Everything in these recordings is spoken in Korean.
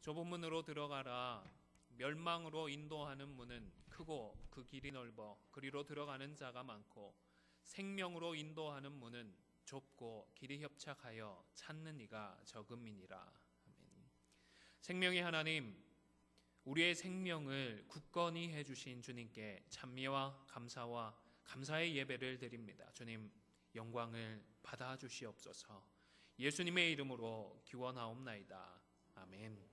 좁은 문으로 들어가라. 멸망으로 인도하는 문은 크고 그 길이 넓어 그리로 들어가는 자가 많고 생명으로 인도하는 문은 좁고 길이 협착하여 찾는 이가 적음이니라. 아멘. 생명의 하나님, 우리의 생명을 굳건히 해주신 주님께 찬미와 감사와 감사의 예배를 드립니다. 주님, 영광을 받아주시옵소서. 예수님의 이름으로 기원하옵나이다. 아멘.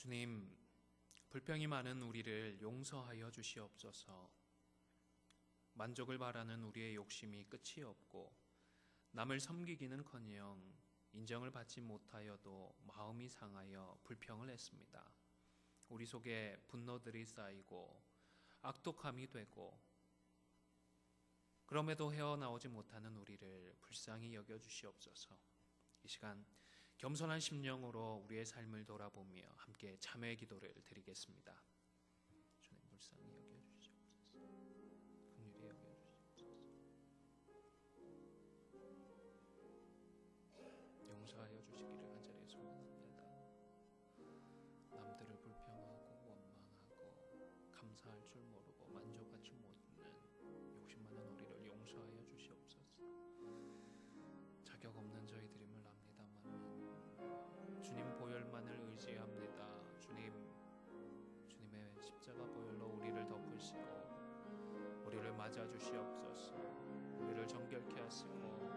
주님, 불평이 많은 우리를 용서하여 주시옵소서. 만족을 바라는 우리의 욕심이 끝이 없고 남을 섬기기는커녕 인정을 받지 못하여도 마음이 상하여 불평을 했습니다. 우리 속에 분노들이 쌓이고 악독함이 되고 그럼에도 헤어나오지 못하는 우리를 불쌍히 여겨주시옵소서. 이 시간 겸손한 심령으로 우리의 삶을 돌아보며 함께 참회 기도를 드리겠습니다. 주님 불쌍히 여겨주시옵소서. 긍휼히 여겨주시옵소서. 용서하여 주시기를 간절히 소원합니다. 남들을 불평하고 원망하고 감사할 줄 모르고 만족하지 못하는 욕심 많은 우리를 용서하여 주시옵소서. 자격 없는 저희들임을 압니다만 주님 보혈만을 의지합니다. 주님의 십자가 보혈로 우리를 덮으시고 우리를 맞아 주시옵소서. 우리를 정결케 하시고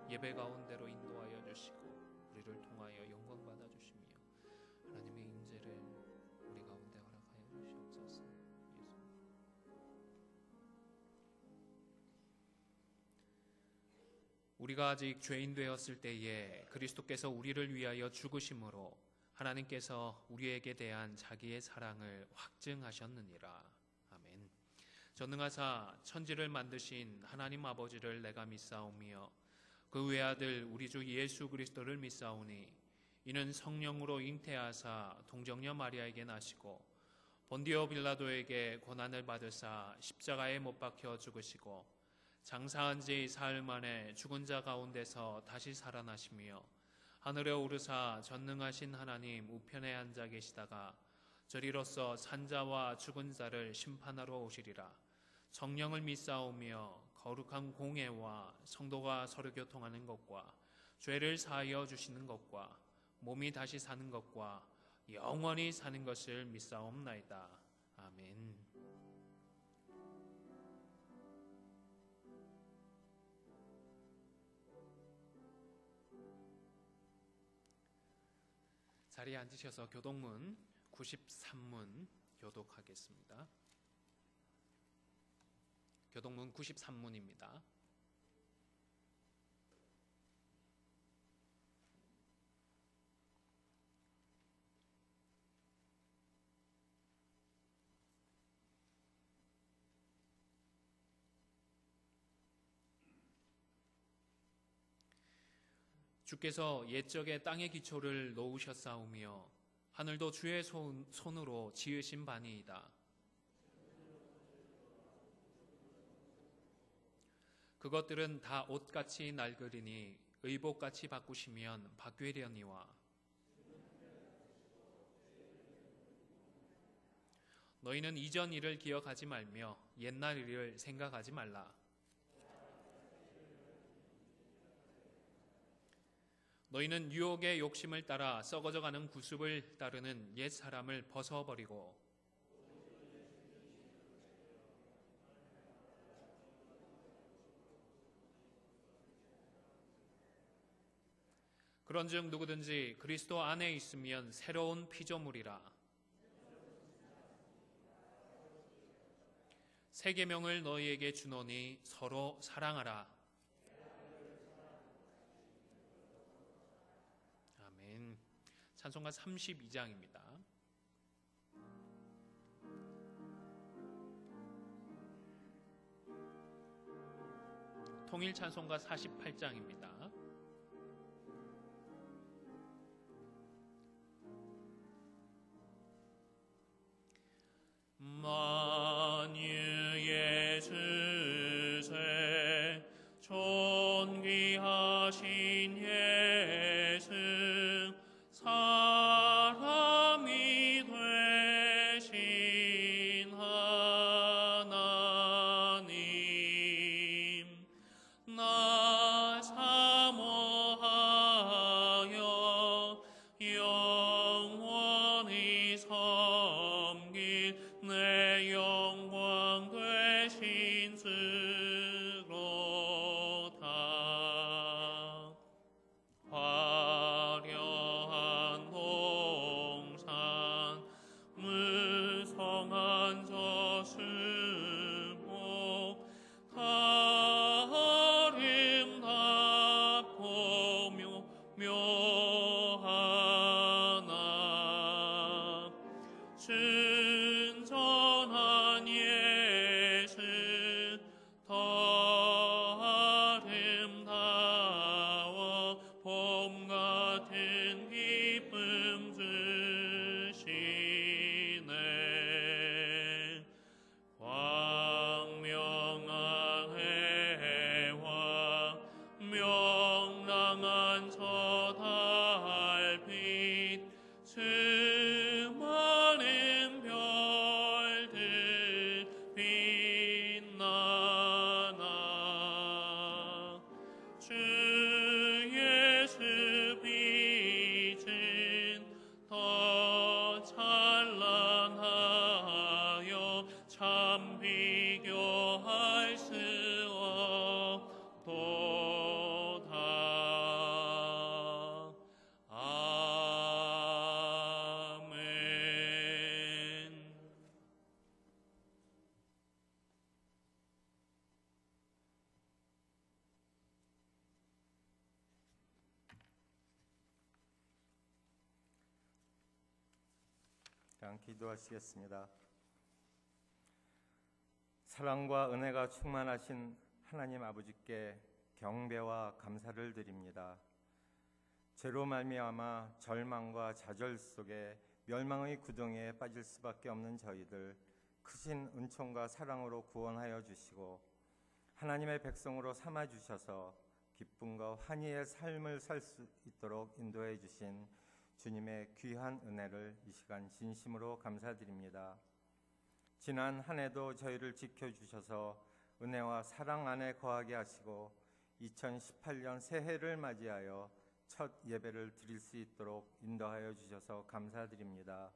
예배 가운데로 인도하여 주시고 우리를 통하여 영광 받아 주시며 하나님의 임재를 우리 가운데 허락하여 주시옵소서. 우리가 아직 죄인 되었을 때에 그리스도께서 우리를 위하여 죽으심으로 하나님께서 우리에게 대한 자기의 사랑을 확증하셨느니라. 아멘. 전능하사 천지를 만드신 하나님 아버지를 내가 믿사오며 그 외아들 우리 주 예수 그리스도를 믿사오니 이는 성령으로 잉태하사 동정녀 마리아에게 나시고 본디오 빌라도에게 고난을 받으사 십자가에 못 박혀 죽으시고 장사한 지 사흘 만에 죽은 자 가운데서 다시 살아나시며 하늘에 오르사 전능하신 하나님 우편에 앉아 계시다가 저리로서 산자와 죽은 자를 심판하러 오시리라. 성령을 믿사오며 거룩한 공회와 성도가 서로 교통하는 것과 죄를 사하여 주시는 것과 몸이 다시 사는 것과 영원히 사는 것을 믿사옵나이다. 아멘. 자리에 앉으셔서 교독문 93문 교독하겠습니다. 교독문 93문입니다. 주께서 옛적에 땅의 기초를 놓으셨사오며 하늘도 주의 손으로 지으신 바니이다. 그것들은 다 옷같이 낡으리니 의복같이 바꾸시면 바뀌려니와 너희는 이전 일을 기억하지 말며 옛날 일을 생각하지 말라. 너희는 유혹의 욕심을 따라 썩어져가는 구습을 따르는 옛 사람을 벗어버리고 그런즉 누구든지 그리스도 안에 있으면 새로운 피조물이라. 새 계명을 너희에게 주노니 서로 사랑하라. 아멘. 찬송가 32장입니다. 통일 찬송가 48장입니다. 만유의 주제 존귀하신 예수 사람이 되신 하나님 나 사모하여 영원히 섬길 내 영광 되신 주로다. 화려한 동산 무성한 저수목 아름답고 묘하나 순전한 예수 더 아름다워 봄 같은 기쁨 주시네. 광명한 해와 명랑한 저 달빛 수많은 별들 빛나나 주 예수 빛은 더 찬란하여 참 비교할 수 없도다. 아멘. 기도하시겠습니다. 사랑과 은혜가 충만하신 하나님 아버지께 경배와 감사를 드립니다. 죄로 말미암아 절망과 좌절 속에 멸망의 구덩이에 빠질 수밖에 없는 저희들 크신 은총과 사랑으로 구원하여 주시고 하나님의 백성으로 삼아 주셔서 기쁨과 환희의 삶을 살 수 있도록 인도해 주신 주님의 귀한 은혜를 이 시간 진심으로 감사드립니다. 지난 한 해도 저희를 지켜주셔서 은혜와 사랑 안에 거하게 하시고 2018년 새해를 맞이하여 첫 예배를 드릴 수 있도록 인도하여 주셔서 감사드립니다.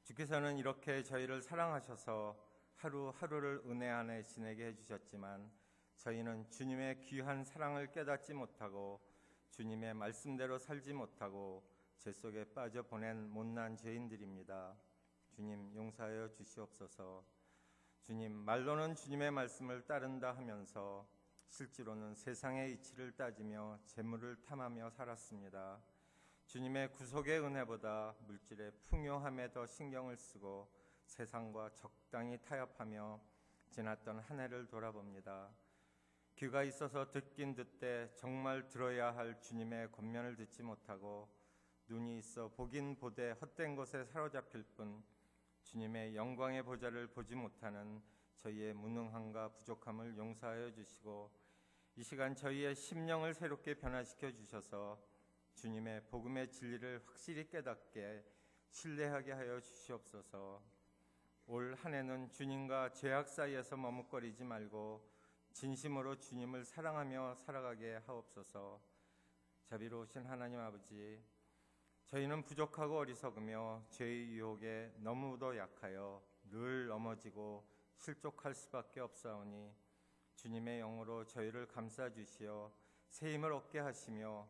주께서는 이렇게 저희를 사랑하셔서 하루하루를 은혜 안에 지내게 해주셨지만 저희는 주님의 귀한 사랑을 깨닫지 못하고 주님의 말씀대로 살지 못하고 죄 속에 빠져 보낸 못난 죄인들입니다. 주님 용서하여 주시옵소서. 주님 말로는 주님의 말씀을 따른다 하면서 실제로는 세상의 이치를 따지며 재물을 탐하며 살았습니다. 주님의 구속의 은혜보다 물질의 풍요함에 더 신경을 쓰고 세상과 적당히 타협하며 지났던 한 해를 돌아봅니다. 귀가 있어서 듣긴 듣되 정말 들어야 할 주님의 권면을 듣지 못하고 눈이 있어 보긴 보되 헛된 것에 사로잡힐 뿐 주님의 영광의 보좌를 보지 못하는 저희의 무능함과 부족함을 용서하여 주시고 이 시간 저희의 심령을 새롭게 변화시켜 주셔서 주님의 복음의 진리를 확실히 깨닫게 신뢰하게 하여 주시옵소서. 올 한 해는 주님과 죄악 사이에서 머뭇거리지 말고 진심으로 주님을 사랑하며 살아가게 하옵소서. 자비로우신 하나님 아버지, 저희는 부족하고 어리석으며 죄의 유혹에 너무도 약하여 늘 넘어지고 실족할 수밖에 없사오니 주님의 영으로 저희를 감싸주시어 새 힘을 얻게 하시며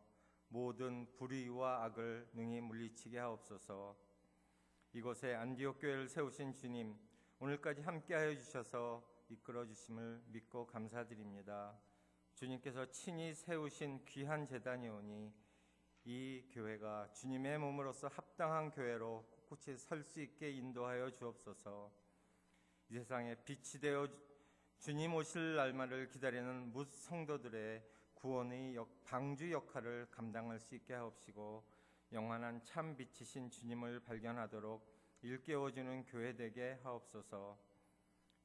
모든 불의와 악을 능히 물리치게 하옵소서. 이곳에 안디옥 교회를 세우신 주님, 오늘까지 함께하여 주셔서 이끌어 주심을 믿고 감사드립니다. 주님께서 친히 세우신 귀한 제단이오니 이 교회가 주님의 몸으로서 합당한 교회로 꿋꿋이 설 수 있게 인도하여 주옵소서. 이 세상에 빛이 되어 주님 오실 날만을 기다리는 뭇 성도들의 구원의 방주 역할을 감당할 수 있게 하옵시고, 영원한 참 빛이신 주님을 발견하도록 일깨워주는 교회 되게 하옵소서.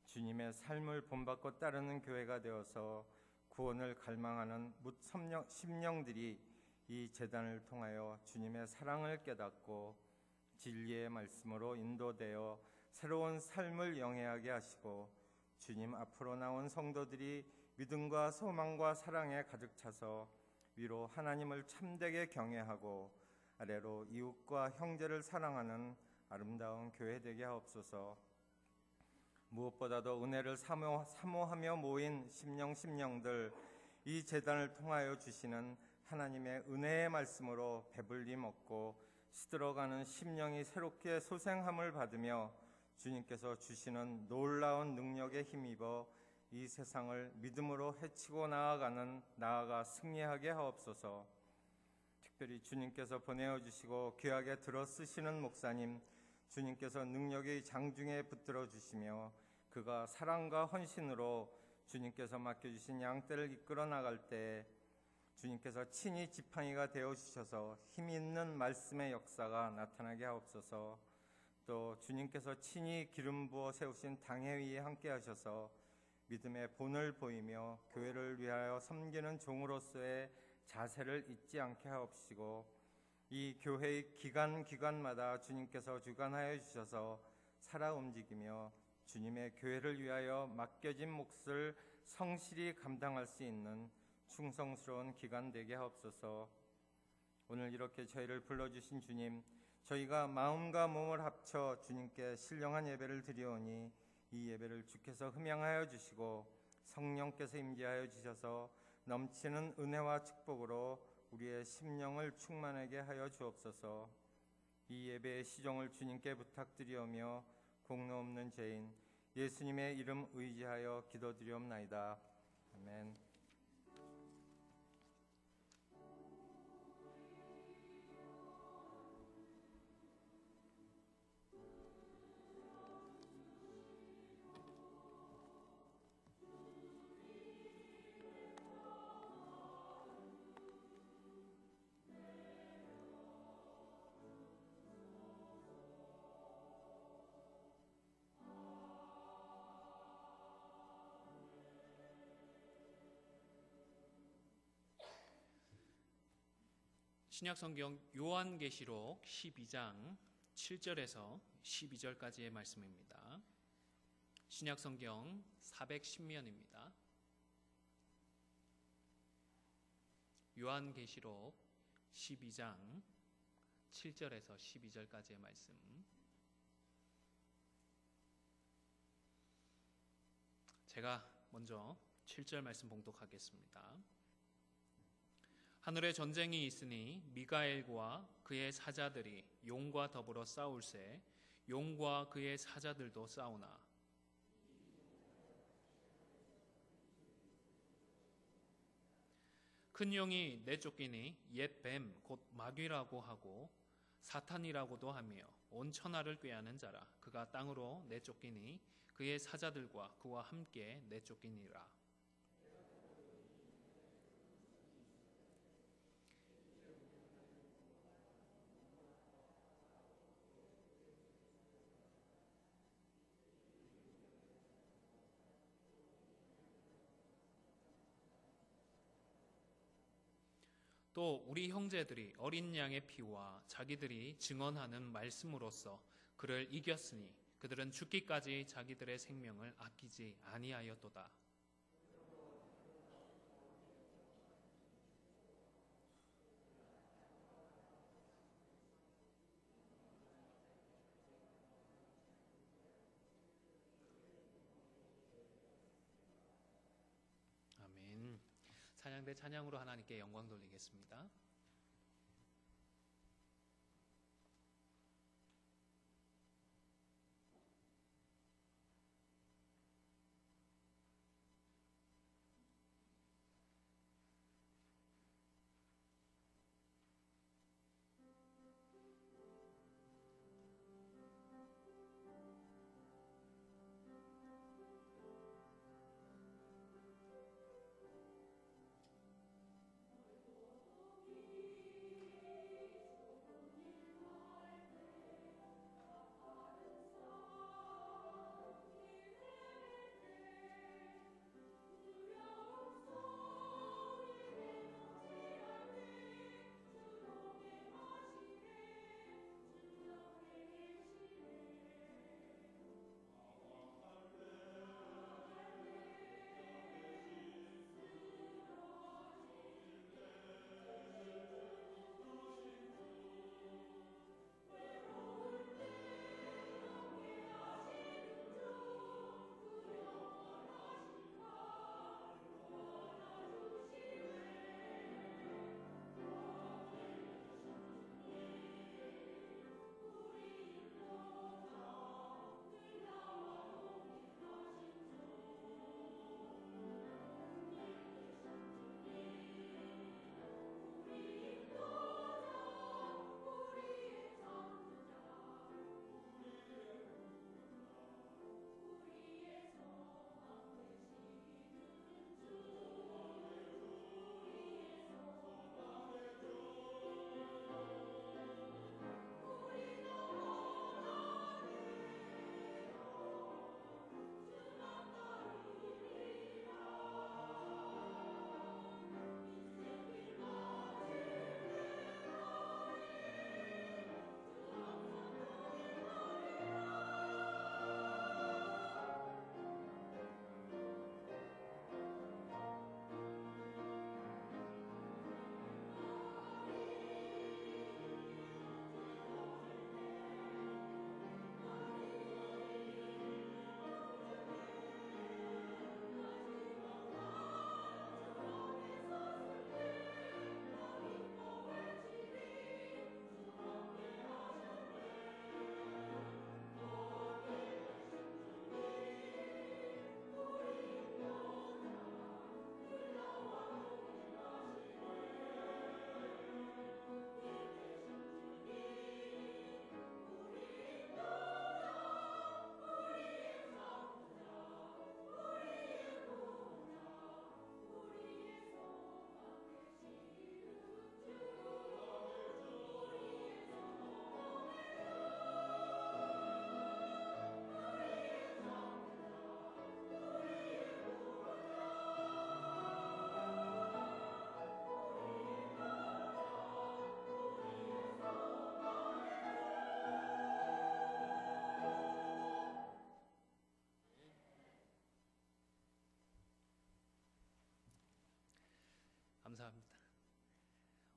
주님의 삶을 본받고 따르는 교회가 되어서 구원을 갈망하는 뭇 심령들이 이 제단을 통하여 주님의 사랑을 깨닫고 진리의 말씀으로 인도되어 새로운 삶을 영해하게 하시고, 주님 앞으로 나온 성도들이 믿음과 소망과 사랑에 가득 차서 위로 하나님을 참되게 경외하고 아래로 이웃과 형제를 사랑하는 아름다운 교회 되게 하옵소서. 무엇보다도 은혜를 사모하며 모인 심령들, 이 제단을 통하여 주시는 하나님의 은혜의 말씀으로 배불리 먹고 시들어가는 심령이 새롭게 소생함을 받으며 주님께서 주시는 놀라운 능력에 힘입어 이 세상을 믿음으로 헤치고 나아가 승리하게 하옵소서. 특별히 주님께서 보내어 주시고 귀하게 들어 쓰시는 목사님, 주님께서 능력의 장중에 붙들어 주시며 그가 사랑과 헌신으로 주님께서 맡겨주신 양떼를 이끌어 나갈 때 주님께서 친히 지팡이가 되어 주셔서 힘 있는 말씀의 역사가 나타나게 하옵소서. 또 주님께서 친히 기름 부어 세우신 당회 위에 함께 하셔서 믿음의 본을 보이며 교회를 위하여 섬기는 종으로서의 자세를 잊지 않게 하옵시고, 이 교회의 기간마다 주님께서 주관하여 주셔서 살아 움직이며 주님의 교회를 위하여 맡겨진 몫을 성실히 감당할 수 있는 충성스러운 기간 되게 하옵소서. 오늘 이렇게 저희를 불러주신 주님, 저희가 마음과 몸을 합쳐 주님께 신령한 예배를 드리오니 이 예배를 주께서 흠양하여 주시고 성령께서 임재하여 주셔서 넘치는 은혜와 축복으로 우리의 심령을 충만하게 하여 주옵소서. 이 예배의 시종을 주님께 부탁드리오며 공로 없는 죄인 예수님의 이름 의지하여 기도드리옵나이다. 아멘. 신약성경 요한계시록 12장 7절에서 12절까지의 말씀입니다. 신약성경 410면입니다. 요한계시록 12장 7절에서 12절까지의 말씀. 제가 먼저 7절 말씀 봉독하겠습니다. 하늘에 전쟁이 있으니 미가엘과 그의 사자들이 용과 더불어 싸울세 용과 그의 사자들도 싸우나 큰 용이 내쫓기니 옛 뱀 곧 마귀라고 하고 사탄이라고도 하며 온 천하를 꾀하는 자라. 그가 땅으로 내쫓기니 그의 사자들과 그와 함께 내쫓기니라. 또 우리 형제들이 어린 양의 피와 자기들이 증언하는 말씀으로써 그를 이겼으니 그들은 죽기까지 자기들의 생명을 아끼지 아니하였도다. 아멘. 찬양대 찬양으로 하나님께 영광 돌리겠습니다.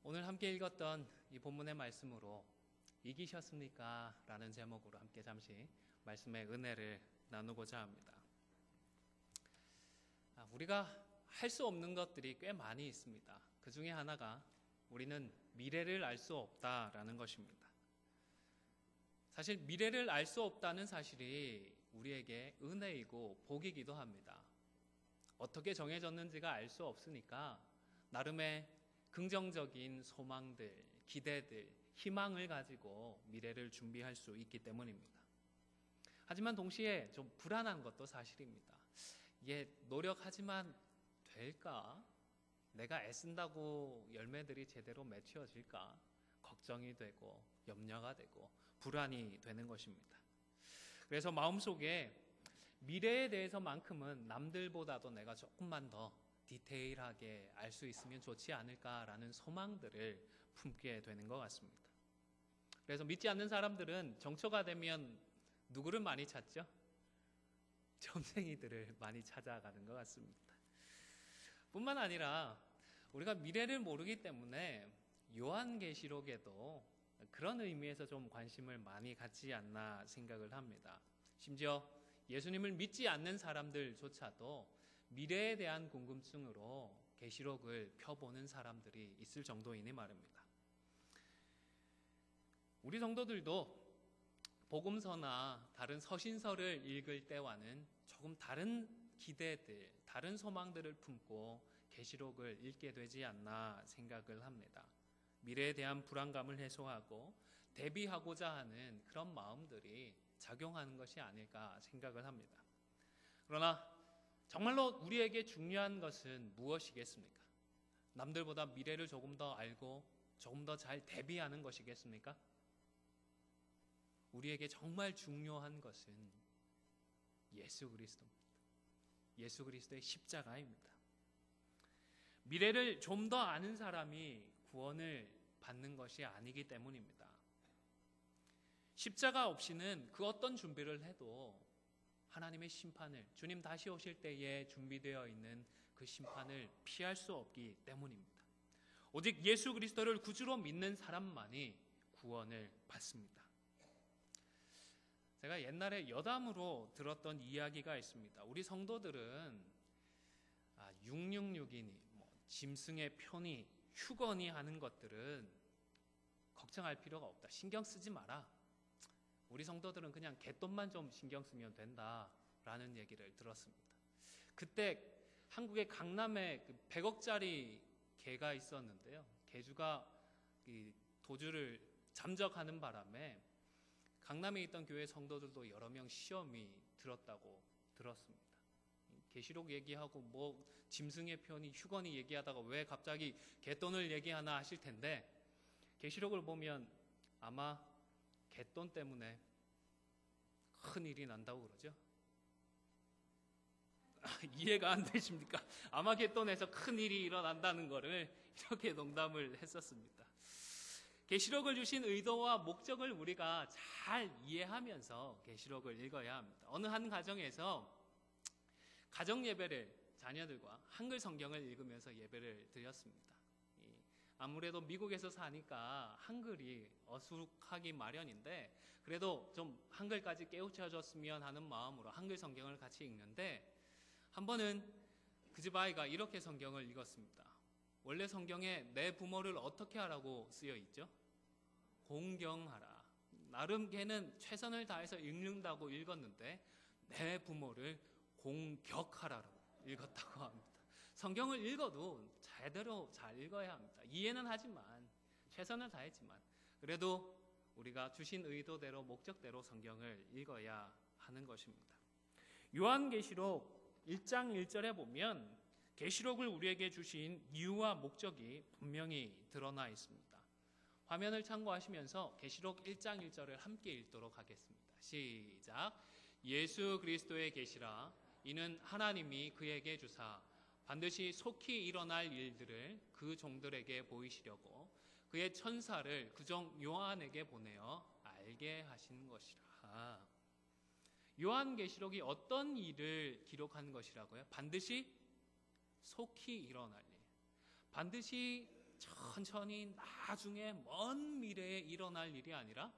오늘 함께 읽었던 이 본문의 말씀으로 이기셨습니까? 라는 제목으로 함께 잠시 말씀의 은혜를 나누고자 합니다. 우리가 할 수 없는 것들이 꽤 많이 있습니다. 그 중에 하나가 우리는 미래를 알 수 없다라는 것입니다. 사실 미래를 알 수 없다는 사실이 우리에게 은혜이고 복이기도 합니다. 어떻게 정해졌는지가 알 수 없으니까 나름의 긍정적인 소망들, 기대들, 희망을 가지고 미래를 준비할 수 있기 때문입니다. 하지만 동시에 좀 불안한 것도 사실입니다. 이게 노력하지만 될까? 내가 애쓴다고 열매들이 제대로 맺혀질까? 걱정이 되고 염려가 되고 불안이 되는 것입니다. 그래서 마음속에 미래에 대해서만큼은 남들보다도 내가 조금만 더 디테일하게 알 수 있으면 좋지 않을까라는 소망들을 품게 되는 것 같습니다. 그래서 믿지 않는 사람들은 정초가 되면 누구를 많이 찾죠? 점쟁이들을 많이 찾아가는 것 같습니다. 뿐만 아니라 우리가 미래를 모르기 때문에 요한계시록에도 그런 의미에서 좀 관심을 많이 갖지 않나 생각을 합니다. 심지어 예수님을 믿지 않는 사람들조차도 미래에 대한 궁금증으로 계시록을 펴보는 사람들이 있을 정도이니 말입니다. 우리 성도들도 복음서나 다른 서신서를 읽을 때와는 조금 다른 기대들, 다른 소망들을 품고 계시록을 읽게 되지 않나 생각을 합니다. 미래에 대한 불안감을 해소하고 대비하고자 하는 그런 마음들이 작용하는 것이 아닐까 생각을 합니다. 그러나 정말로 우리에게 중요한 것은 무엇이겠습니까? 남들보다 미래를 조금 더 알고 조금 더 잘 대비하는 것이겠습니까? 우리에게 정말 중요한 것은 예수 그리스도입니다. 예수 그리스도의 십자가입니다. 미래를 좀 더 아는 사람이 구원을 받는 것이 아니기 때문입니다. 십자가 없이는 그 어떤 준비를 해도 하나님의 심판을, 주님 다시 오실 때에 준비되어 있는 그 심판을 피할 수 없기 때문입니다. 오직 예수 그리스도를 구주로 믿는 사람만이 구원을 받습니다. 제가 옛날에 여담으로 들었던 이야기가 있습니다. 우리 성도들은 666이니 짐승의 편이 휴거니 하는 것들은 걱정할 필요가 없다. 신경 쓰지 마라. 우리 성도들은 그냥 갯돈만 좀 신경 쓰면 된다라는 얘기를 들었습니다. 그때 한국의 강남에 100억짜리 개가 있었는데요. 개주가 도주를 잠적하는 바람에 강남에 있던 교회 성도들도 여러 명 시험이 들었다고 들었습니다. 계시록 얘기하고 짐승의 편이 휴거니 얘기하다가 왜 갑자기 갯돈을 얘기하나 하실 텐데, 계시록을 보면 아마 갯돈 때문에 큰 일이 난다고 그러죠. 이해가 안 되십니까? 아마 갯돈에서 큰 일이 일어난다는 것을 이렇게 농담을 했었습니다. 계시록을 주신 의도와 목적을 우리가 잘 이해하면서 계시록을 읽어야 합니다. 어느 한 가정에서 가정 예배를 자녀들과 한글 성경을 읽으면서 예배를 드렸습니다. 아무래도 미국에서 사니까 한글이 어숙하기 마련인데 그래도 좀 한글까지 깨우쳐줬으면 하는 마음으로 한글 성경을 같이 읽는데, 한 번은 그 집 아이가 이렇게 성경을 읽었습니다. 원래 성경에 내 부모를 어떻게 하라고 쓰여 있죠? 공경하라. 나름 걔는 최선을 다해서 읽는다고 읽었는데 내 부모를 공격하라고 읽었다고 합니다. 성경을 읽어도 제대로 잘 읽어야 합니다. 이해는 하지만, 최선을 다했지만 그래도 우리가 주신 의도대로 목적대로 성경을 읽어야 하는 것입니다. 요한계시록 1장 1절에 보면 계시록을 우리에게 주신 이유와 목적이 분명히 드러나 있습니다. 화면을 참고하시면서 계시록 1장 1절을 함께 읽도록 하겠습니다. 시작. 예수 그리스도의 계시라. 이는 하나님이 그에게 주사 반드시 속히 일어날 일들을 그 종들에게 보이시려고 그의 천사를 그 종 요한에게 보내어 알게 하신 것이라. 요한계시록이 어떤 일을 기록한 것이라고요? 반드시 속히 일어날 일. 반드시 천천히 나중에 먼 미래에 일어날 일이 아니라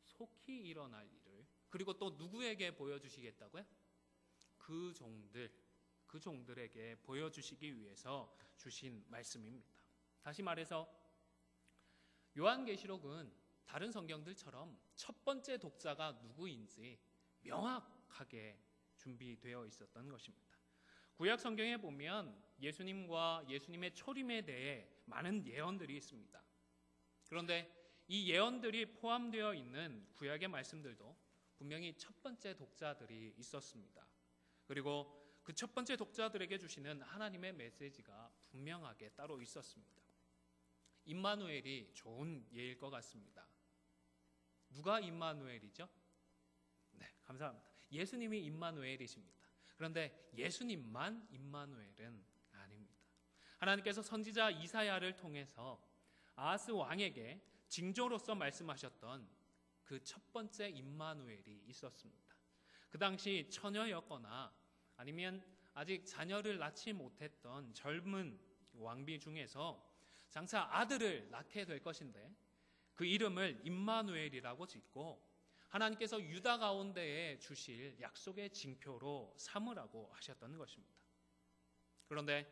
속히 일어날 일을, 그리고 또 누구에게 보여주시겠다고요? 그 종들에게 보여주시기 위해서 주신 말씀입니다. 다시 말해서 요한계시록은 다른 성경들처럼 첫 번째 독자가 누구인지 명확하게 준비되어 있었던 것입니다. 구약 성경에 보면 예수님과 예수님의 초림에 대해 많은 예언들이 있습니다. 그런데 이 예언들이 포함되어 있는 구약의 말씀들도 분명히 첫 번째 독자들이 있었습니다. 그리고 그 첫 번째 독자들에게 주시는 하나님의 메시지가 분명하게 따로 있었습니다. 임마누엘이 좋은 예일 것 같습니다. 누가 임마누엘이죠? 네, 감사합니다. 예수님이 임마누엘이십니다. 그런데 예수님만 임마누엘은 아닙니다. 하나님께서 선지자 이사야를 통해서 아하스 왕에게 징조로서 말씀하셨던 그 첫 번째 임마누엘이 있었습니다. 그 당시 처녀였거나 아니면 아직 자녀를 낳지 못했던 젊은 왕비 중에서 장차 아들을 낳게 될 것인데 그 이름을 임마누엘이라고 짓고 하나님께서 유다 가운데에 주실 약속의 징표로 삼으라고 하셨던 것입니다. 그런데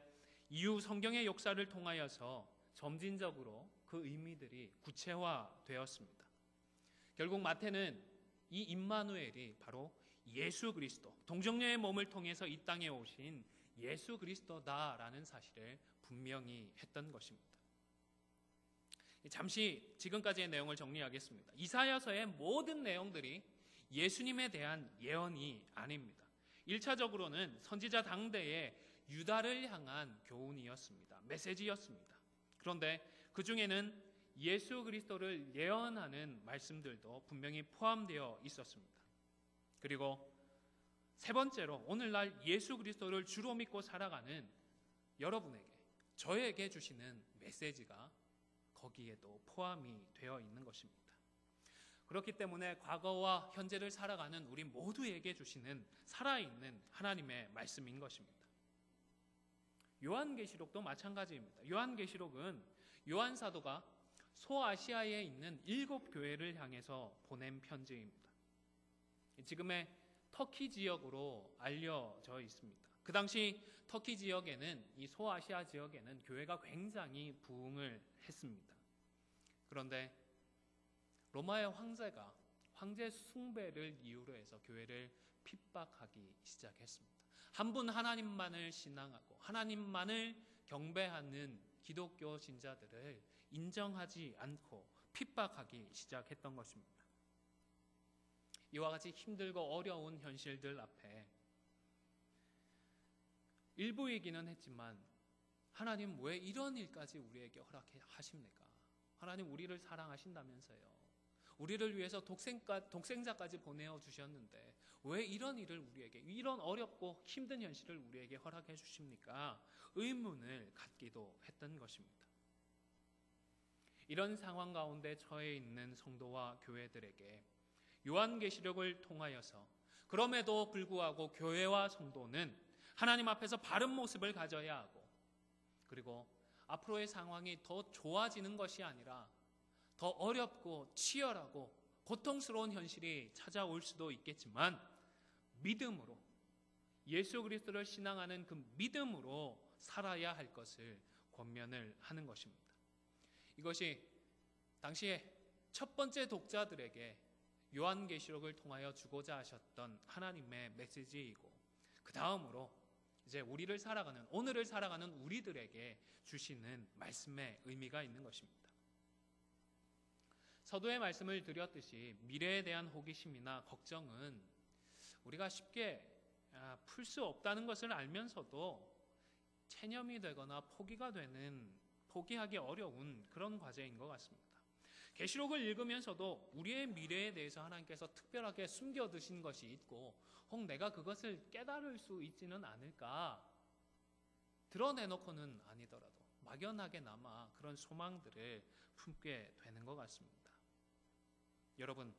이후 성경의 역사를 통하여서 점진적으로 그 의미들이 구체화되었습니다. 결국 마태는 이 임마누엘이 바로 예수 그리스도, 동정녀의 몸을 통해서 이 땅에 오신 예수 그리스도다라는 사실을 분명히 했던 것입니다. 잠시 지금까지의 내용을 정리하겠습니다. 이사야서의 모든 내용들이 예수님에 대한 예언이 아닙니다. 1차적으로는 선지자 당대의 유다를 향한 교훈이었습니다. 메시지였습니다. 그런데 그 중에는 예수 그리스도를 예언하는 말씀들도 분명히 포함되어 있었습니다. 그리고 세 번째로 오늘날 예수 그리스도를 주로 믿고 살아가는 여러분에게, 저에게 주시는 메시지가 거기에도 포함이 되어 있는 것입니다. 그렇기 때문에 과거와 현재를 살아가는 우리 모두에게 주시는 살아있는 하나님의 말씀인 것입니다. 요한계시록도 마찬가지입니다. 요한계시록은 요한 사도가 소아시아에 있는 7교회를 향해서 보낸 편지입니다. 지금의 터키 지역으로 알려져 있습니다. 그 당시 터키 지역에는, 이 소아시아 지역에는 교회가 굉장히 부흥을 했습니다. 그런데 로마의 황제가 황제 숭배를 이유로 해서 교회를 핍박하기 시작했습니다. 한 분 하나님만을 신앙하고 하나님만을 경배하는 기독교 신자들을 인정하지 않고 핍박하기 시작했던 것입니다. 이와 같이 힘들고 어려운 현실들 앞에 일부이기는 했지만 하나님 왜 이런 일까지 우리에게 허락하십니까? 하나님 우리를 사랑하신다면서요. 우리를 위해서 독생자까지 보내어 주셨는데 왜 이런 일을 우리에게, 이런 어렵고 힘든 현실을 우리에게 허락해 주십니까? 의문을 갖기도 했던 것입니다. 이런 상황 가운데 처해 있는 성도와 교회들에게 요한계시록을 통하여서 그럼에도 불구하고 교회와 성도는 하나님 앞에서 바른 모습을 가져야 하고, 그리고 앞으로의 상황이 더 좋아지는 것이 아니라 더 어렵고 치열하고 고통스러운 현실이 찾아올 수도 있겠지만 믿음으로, 예수 그리스도를 신앙하는 그 믿음으로 살아야 할 것을 권면을 하는 것입니다. 이것이 당시에 첫 번째 독자들에게 요한계시록을 통하여 주고자 하셨던 하나님의 메시지이고, 그 다음으로 이제 우리를 살아가는, 오늘을 살아가는 우리들에게 주시는 말씀의 의미가 있는 것입니다. 서두에 말씀을 드렸듯이 미래에 대한 호기심이나 걱정은 우리가 쉽게 풀 수 없다는 것을 알면서도 체념이 되거나 포기하기 어려운 그런 과제인 것 같습니다. 계시록을 읽으면서도 우리의 미래에 대해서 하나님께서 특별하게 숨겨두신 것이 있고, 혹 내가 그것을 깨달을 수 있지는 않을까, 드러내놓고는 아니더라도 막연하게나마 그런 소망들을 품게 되는 것 같습니다. 여러분,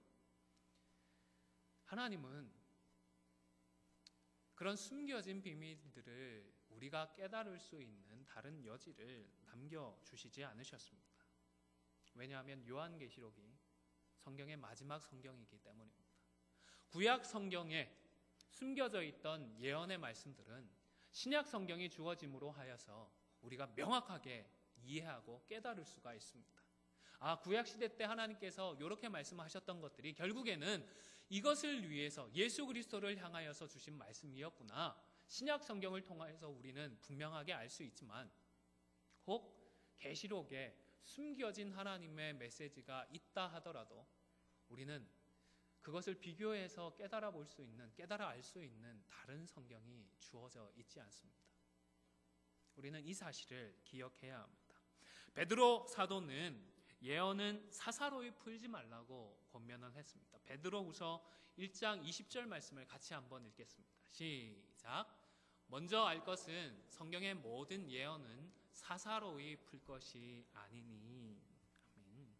하나님은 그런 숨겨진 비밀들을 우리가 깨달을 수 있는 다른 여지를 남겨주시지 않으셨습니다. 왜냐하면 요한계시록이 성경의 마지막 성경이기 때문입니다. 구약 성경에 숨겨져 있던 예언의 말씀들은 신약 성경이 주어짐으로 하여서 우리가 명확하게 이해하고 깨달을 수가 있습니다. 구약시대 때 하나님께서 이렇게 말씀하셨던 것들이 결국에는 이것을 위해서 예수 그리스도를 향하여서 주신 말씀이었구나. 신약 성경을 통해서 우리는 분명하게 알 수 있지만 혹 계시록에 숨겨진 하나님의 메시지가 있다 하더라도 우리는 그것을 비교해서 깨달아 알 수 있는 다른 성경이 주어져 있지 않습니다. 우리는 이 사실을 기억해야 합니다. 베드로 사도는 예언은 사사로이 풀지 말라고 권면을 했습니다. 베드로후서 1장 20절 말씀을 같이 한번 읽겠습니다. 시작. 먼저 알 것은 성경의 모든 예언은 사사로이 풀 것이 아니니. 아멘.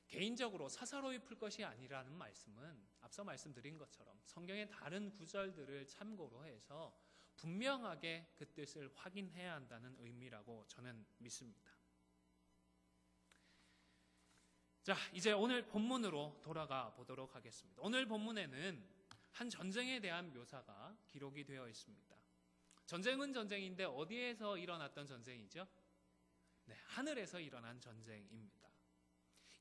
개인적으로 사사로이 풀 것이 아니라는 말씀은 앞서 말씀드린 것처럼 성경의 다른 구절들을 참고로 해서 분명하게 그 뜻을 확인해야 한다는 의미라고 저는 믿습니다. 자, 이제 오늘 본문으로 돌아가 보도록 하겠습니다. 오늘 본문에는 한 전쟁에 대한 묘사가 기록이 되어 있습니다. 전쟁은 전쟁인데 어디에서 일어났던 전쟁이죠? 네, 하늘에서 일어난 전쟁입니다.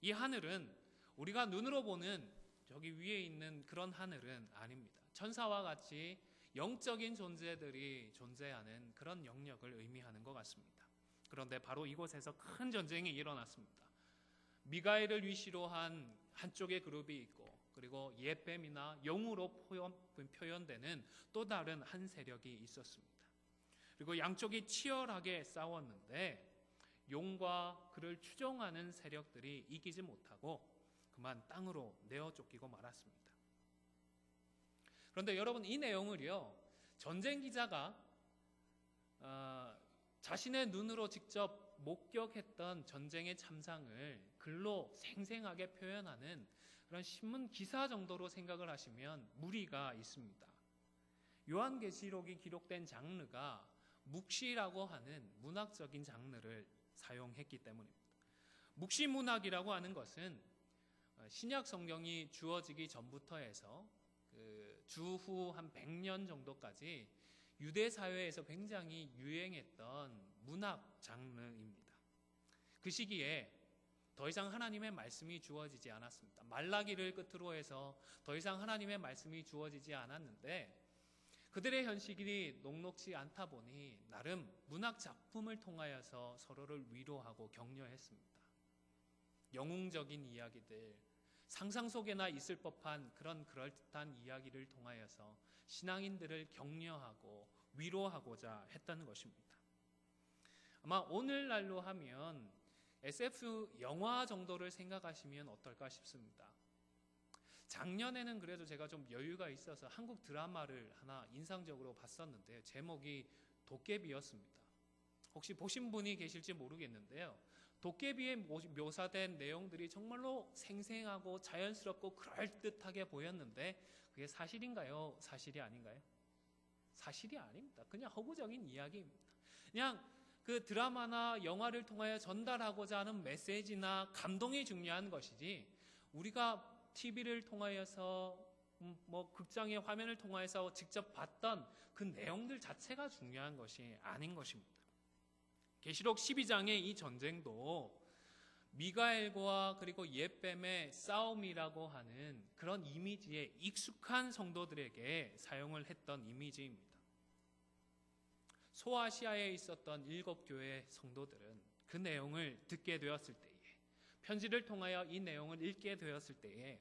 이 하늘은 우리가 눈으로 보는 저기 위에 있는 그런 하늘은 아닙니다. 천사와 같이 영적인 존재들이 존재하는 그런 영역을 의미하는 것 같습니다. 그런데 바로 이곳에서 큰 전쟁이 일어났습니다. 미가엘을 위시로 한 한쪽의 그룹이 있고 그리고 옛뱀이나 용으로 표현되는 또 다른 한 세력이 있었습니다. 그리고 양쪽이 치열하게 싸웠는데 용과 그를 추종하는 세력들이 이기지 못하고 그만 땅으로 내어 쫓기고 말았습니다. 그런데 여러분 이 내용을요 전쟁 기자가 자신의 눈으로 직접 목격했던 전쟁의 참상을 글로 생생하게 표현하는 그런 신문 기사 정도로 생각을 하시면 무리가 있습니다. 요한계시록이 기록된 장르가 묵시라고 하는 문학적인 장르를 사용했기 때문입니다. 묵시문학이라고 하는 것은 신약 성경이 주어지기 전부터 해서 주후 한 100년 정도까지 유대 사회에서 굉장히 유행했던 문학 장르입니다. 그 시기에 더 이상 하나님의 말씀이 주어지지 않았습니다. 말라기를 끝으로 해서 더 이상 하나님의 말씀이 주어지지 않았는데 그들의 현실이 녹록지 않다 보니 나름 문학 작품을 통하여서 서로를 위로하고 격려했습니다. 영웅적인 이야기들, 상상 속에나 있을 법한 그런 그럴듯한 이야기를 통하여서 신앙인들을 격려하고 위로하고자 했다는 것입니다. 아마 오늘날로 하면 SF 영화 정도를 생각하시면 어떨까 싶습니다. 작년에는 그래도 제가 좀 여유가 있어서 한국 드라마를 하나 인상적으로 봤었는데요. 제목이 도깨비였습니다. 혹시 보신 분이 계실지 모르겠는데요. 도깨비에 묘사된 내용들이 정말로 생생하고 자연스럽고 그럴듯하게 보였는데 그게 사실인가요? 사실이 아닌가요? 사실이 아닙니다. 그냥 허구적인 이야기입니다. 그냥 그 드라마나 영화를 통하여 전달하고자 하는 메시지나 감동이 중요한 것이지 우리가 TV를 통하여서 극장의 화면을 통하여서 직접 봤던 그 내용들 자체가 중요한 것이 아닌 것입니다. 계시록 12장의 이 전쟁도 미가엘과 그리고 옛뱀의 싸움이라고 하는 그런 이미지에 익숙한 성도들에게 사용을 했던 이미지입니다. 소아시아에 있었던 7교회 성도들은 그 내용을 듣게 되었을 때에 편지를 통하여 이 내용을 읽게 되었을 때에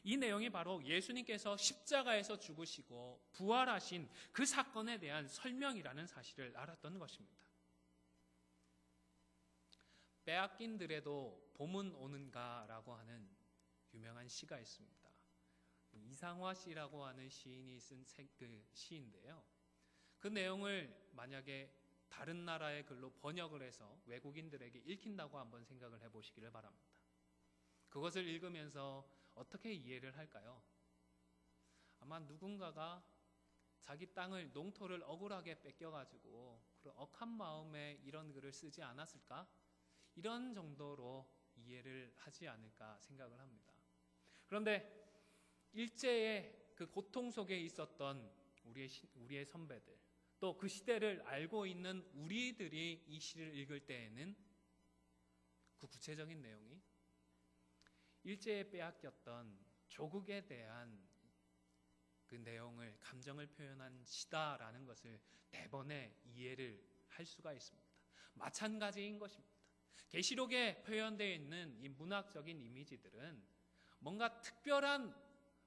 이 내용이 바로 예수님께서 십자가에서 죽으시고 부활하신 그 사건에 대한 설명이라는 사실을 알았던 것입니다. 빼앗긴들에도 봄은 오는가라고 하는 유명한 시가 있습니다. 이상화 씨라고 하는 시인이 쓴 그 시인데요. 그 내용을 만약에 다른 나라의 글로 번역을 해서 외국인들에게 읽힌다고 한번 생각을 해보시기를 바랍니다. 그것을 읽으면서 어떻게 이해를 할까요? 아마 누군가가 자기 땅을 농토를 억울하게 뺏겨가지고 그런 억한 마음에 이런 글을 쓰지 않았을까? 이런 정도로 이해를 하지 않을까 생각을 합니다. 그런데 일제의 그 고통 속에 있었던 우리의 선배들, 또 그 시대를 알고 있는 우리들이 이 시를 읽을 때에는 그 구체적인 내용이 일제에 빼앗겼던 조국에 대한 그 내용을, 감정을 표현한 시다라는 것을 대번에 이해를 할 수가 있습니다. 마찬가지인 것입니다. 계시록에 표현되어 있는 이 문학적인 이미지들은 뭔가 특별한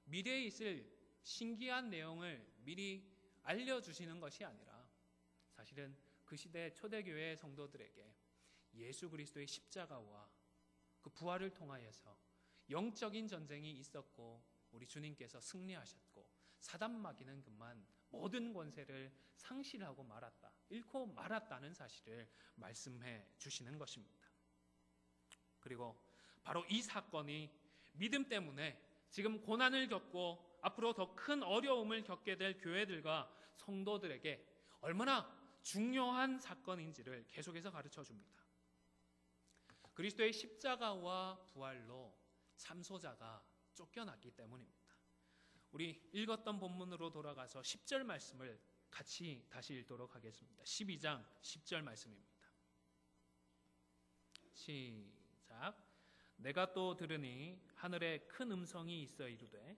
미래에 있을 신기한 내용을 미리 알려주시는 것이 아니라 사실은 그 시대 초대교회 성도들에게 예수 그리스도의 십자가와 그 부활을 통하여서 영적인 전쟁이 있었고 우리 주님께서 승리하셨고 사단 마귀는 그만 모든 권세를 상실하고 말았다, 잃고 말았다는 사실을 말씀해 주시는 것입니다. 그리고 바로 이 사건이 믿음 때문에 지금 고난을 겪고 앞으로 더 큰 어려움을 겪게 될 교회들과 성도들에게 얼마나 중요한 사건인지를 계속해서 가르쳐 줍니다. 그리스도의 십자가와 부활로 참소자가 쫓겨났기 때문입니다. 우리 읽었던 본문으로 돌아가서 10절 말씀을 같이 다시 읽도록 하겠습니다. 12장 10절 말씀입니다. 시작. 내가 또 들으니 하늘에 큰 음성이 있어 이르되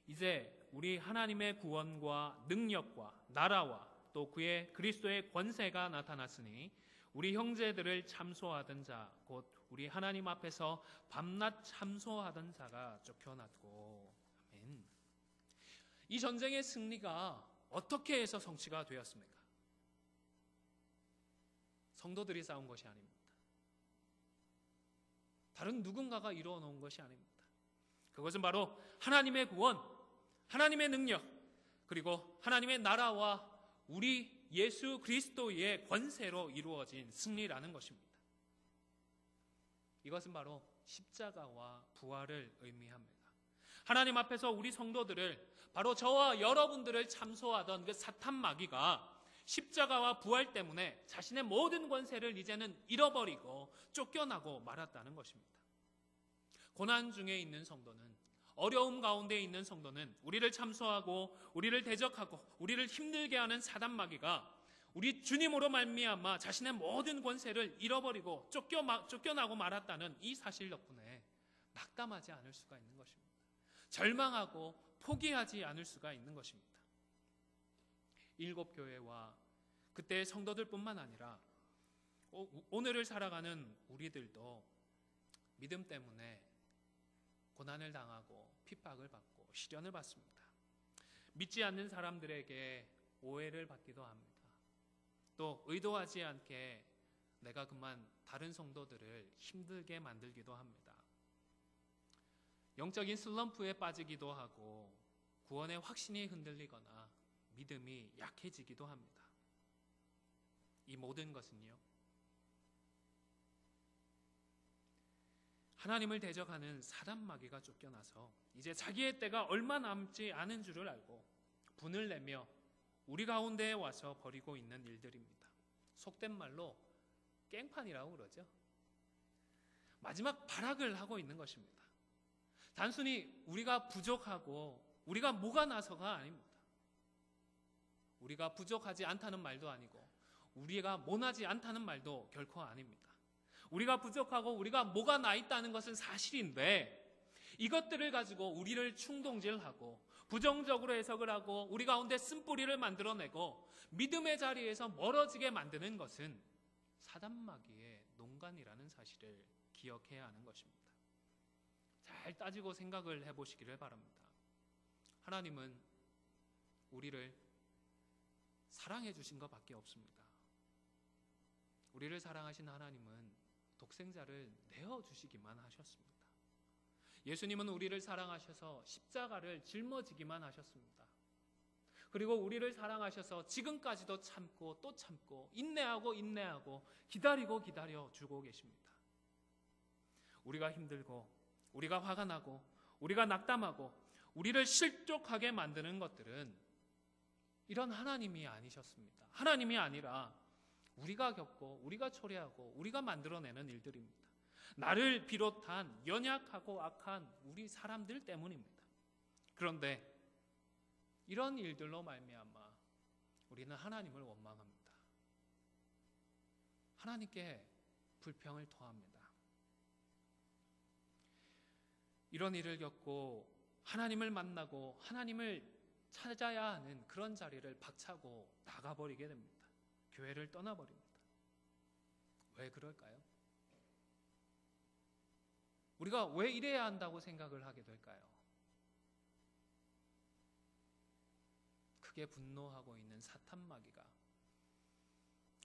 이제 우리 하나님의 구원과 능력과 나라와 또 그의 그리스도의 권세가 나타났으니 우리 형제들을 참소하던 자 곧 우리 하나님 앞에서 밤낮 참소하던 자가 쫓겨났고. 아멘. 이 전쟁의 승리가 어떻게 해서 성취가 되었습니까? 성도들이 싸운 것이 아닙니다. 다른 누군가가 이루어 놓은 것이 아닙니다. 그것은 바로 하나님의 구원, 하나님의 능력, 그리고 하나님의 나라와 우리 예수 그리스도의 권세로 이루어진 승리라는 것입니다. 이것은 바로 십자가와 부활을 의미합니다. 하나님 앞에서 우리 성도들을, 바로 저와 여러분들을 참소하던 그 사탄 마귀가 십자가와 부활 때문에 자신의 모든 권세를 이제는 잃어버리고 쫓겨나고 말았다는 것입니다. 고난 중에 있는 성도는, 어려움 가운데 있는 성도는 우리를 참소하고 우리를 대적하고 우리를 힘들게 하는 사단 마귀가 우리 주님으로 말미암아 자신의 모든 권세를 잃어버리고 쫓겨나고 말았다는 이 사실 덕분에 낙담하지 않을 수가 있는 것입니다. 절망하고 포기하지 않을 수가 있는 것입니다. 일곱 교회와 그때의 성도들뿐만 아니라 오늘을 살아가는 우리들도 믿음 때문에 고난을 당하고 핍박을 받고 시련을 받습니다. 믿지 않는 사람들에게 오해를 받기도 합니다. 또 의도하지 않게 내가 그만 다른 성도들을 힘들게 만들기도 합니다. 영적인 슬럼프에 빠지기도 하고 구원의 확신이 흔들리거나 믿음이 약해지기도 합니다. 이 모든 것은요, 하나님을 대적하는 사단 마귀가 쫓겨나서 이제 자기의 때가 얼마 남지 않은 줄을 알고 분을 내며 우리 가운데에 와서 벌이고 있는 일들입니다. 속된 말로 깽판이라고 그러죠. 마지막 발악을 하고 있는 것입니다. 단순히 우리가 부족하고 우리가 뭐가 나서가 아닙니다. 우리가 부족하지 않다는 말도 아니고 우리가 모나지 않다는 말도 결코 아닙니다. 우리가 부족하고 우리가 뭐가 나 있다는 것은 사실인데 이것들을 가지고 우리를 충동질하고 부정적으로 해석을 하고 우리 가운데 쓴뿌리를 만들어내고 믿음의 자리에서 멀어지게 만드는 것은 사단 마귀의 농간이라는 사실을 기억해야 하는 것입니다. 잘 따지고 생각을 해보시기를 바랍니다. 하나님은 우리를 사랑해 주신 것밖에 없습니다. 우리를 사랑하신 하나님은 독생자를 내어주시기만 하셨습니다. 예수님은 우리를 사랑하셔서 십자가를 짊어지기만 하셨습니다. 그리고 우리를 사랑하셔서 지금까지도 참고 또 참고 인내하고 기다려 주고 계십니다. 우리가 힘들고 우리가 화가 나고 우리가 낙담하고 우리를 실족하게 만드는 것들은 이런 하나님이 아니셨습니다. 하나님이 아니라 우리가 겪고 우리가 초래하고 우리가 만들어내는 일들입니다. 나를 비롯한 연약하고 악한 우리 사람들 때문입니다. 그런데 이런 일들로 말미암아 우리는 하나님을 원망합니다. 하나님께 불평을 토합니다. 이런 일을 겪고 하나님을 만나고 하나님을 찾아야 하는 그런 자리를 박차고 나가버리게 됩니다. 교회를 떠나버립니다. 왜 그럴까요? 우리가 왜 이래야 한다고 생각을 하게 될까요? 크게 분노하고 있는 사탄 마귀가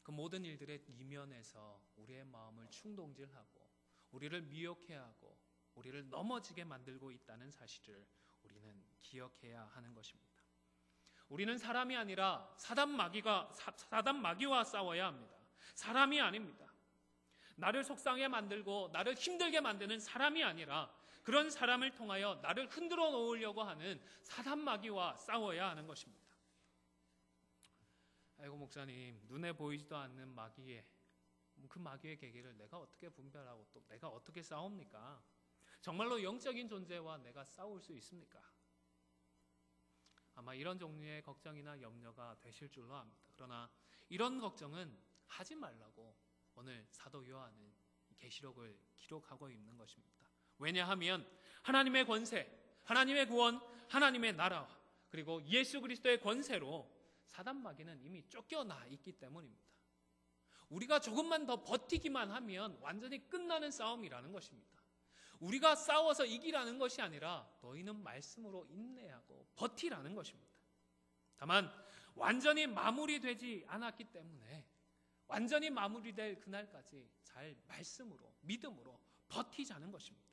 그 모든 일들의 이면에서 우리의 마음을 충동질하고 우리를 미혹해 하고 우리를 넘어지게 만들고 있다는 사실을 우리는 기억해야 하는 것입니다. 우리는 사람이 아니라 사단 마귀와 싸워야 합니다. 사람이 아닙니다. 나를 속상해 만들고 나를 힘들게 만드는 사람이 아니라 그런 사람을 통하여 나를 흔들어 놓으려고 하는 사단 마귀와 싸워야 하는 것입니다. 아이고 목사님, 눈에 보이지도 않는 마귀의 그 마귀의 계기를 내가 어떻게 분별하고 또 내가 어떻게 싸웁니까? 정말로 영적인 존재와 내가 싸울 수 있습니까? 아마 이런 종류의 걱정이나 염려가 되실 줄로 압니다. 그러나 이런 걱정은 하지 말라고 오늘 사도 요한은 계시록을 기록하고 있는 것입니다. 왜냐하면 하나님의 권세, 하나님의 구원, 하나님의 나라와 그리고 예수 그리스도의 권세로 사단 마귀는 이미 쫓겨나 있기 때문입니다. 우리가 조금만 더 버티기만 하면 완전히 끝나는 싸움이라는 것입니다. 우리가 싸워서 이기라는 것이 아니라 너희는 말씀으로 인내하고 버티라는 것입니다. 다만 완전히 마무리되지 않았기 때문에 완전히 마무리될 그날까지 잘 말씀으로 믿음으로 버티자는 것입니다.